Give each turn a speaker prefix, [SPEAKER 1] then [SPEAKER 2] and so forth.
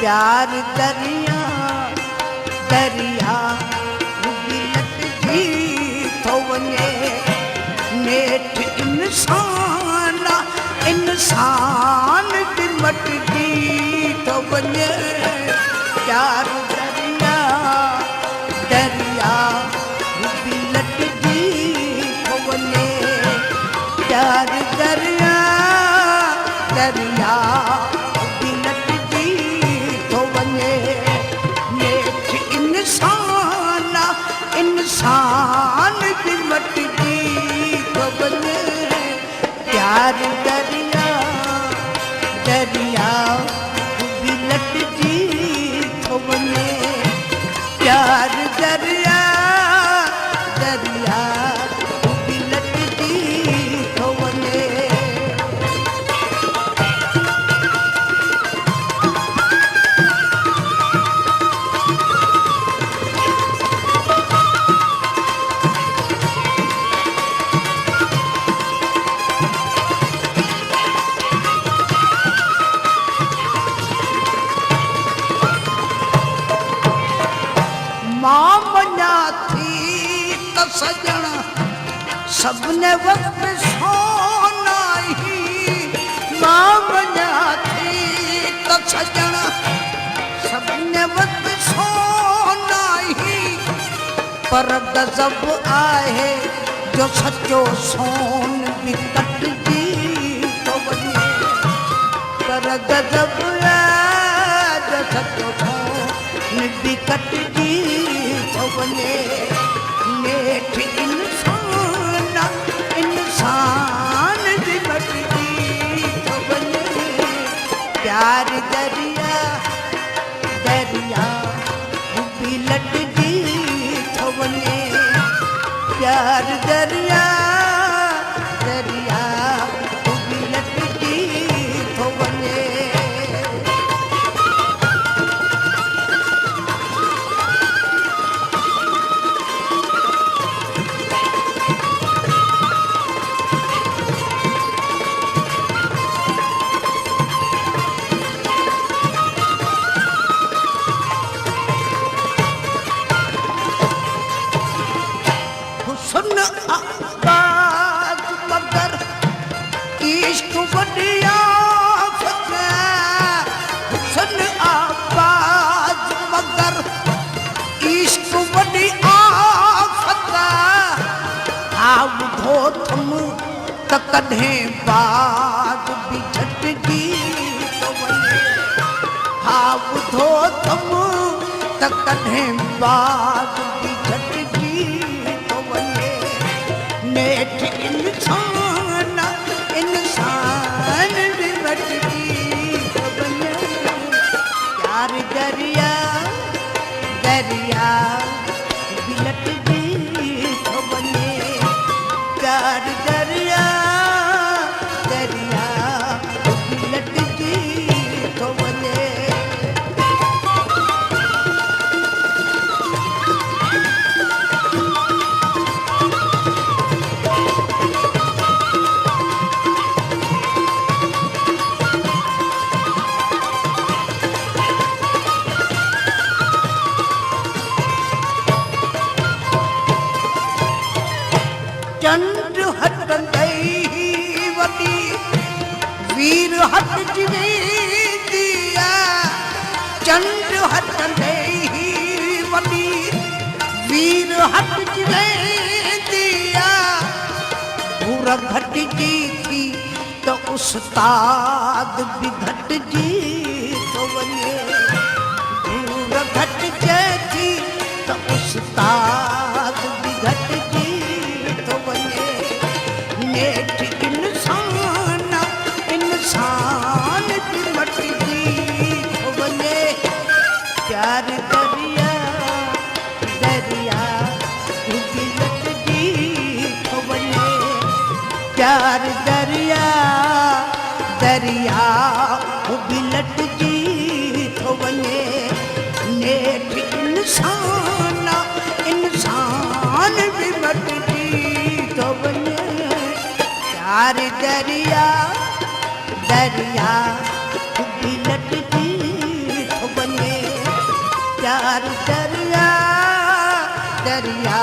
[SPEAKER 1] प्यार दरिया दरिया लटजी थो वञे नेठ इंसान इंसान बि मटजी थो वञे प्यार दरिया दरिया लटजी थो वञे प्यार दरिया दरिया लटजी थो वञे नेठ इंसान इंसान बि मटजी थो वञे प्यार दरिया दरिया लटजी थो वञे प्यार दरिया दरिया लटजी थो वञे मां मञा थी त सजण सभिनी वक़्तु सोना ही मां मञा थी त सजण सभिनी वक़्तु सोना ही पर गज़ब आहे जो सचो सोन बि कटजी थो वञे पर गज़ब आहे जो सचो सोन बि कटजी थो वञे नेठ इंसान इंसान बि मटजी थो वञे प्यार दरिया दरिया बि लटजी थो वञे प्यार दरिया दरिया बि लटजी थो वञे हुस्न आबाद मगर इश्क वॾी आफत हुस्न आबाद मगर इश्क वॾी आफत हा ॿुधो थम त कॾहिं बाद बि झटिजी थो वञे हा ॿुधो थम त कॾहिं बाद बि झटिजी नेठ इंसान इंसान बि मटजी थो वञे प्यार दरिया दरिया बि लटजी थो वञे प्यार दरिया दरिया बि लटजी थो वञे चंड हटंदई वॾी वीर हटजी वेंदी आहे चंड हटंदई वॾी वीर हटजी वेंदी आहे घूर घटिजी थी त उस्ताद बि घटिजी थो वञे घूर घटिजे थी त उस्ताद बि घटिजी थो वञे नेठ इंसान इंसान बि मटजी थो वञे प्यार दरिया दरिया बि लटजी थो वञे प्यार दरिया दरिया बि लटजी थो वञे नेठ इंसान इंसान बि मटजी थो वञे प्यार दरिया दरिया बि लटजी थो प्यार दरिया दरिया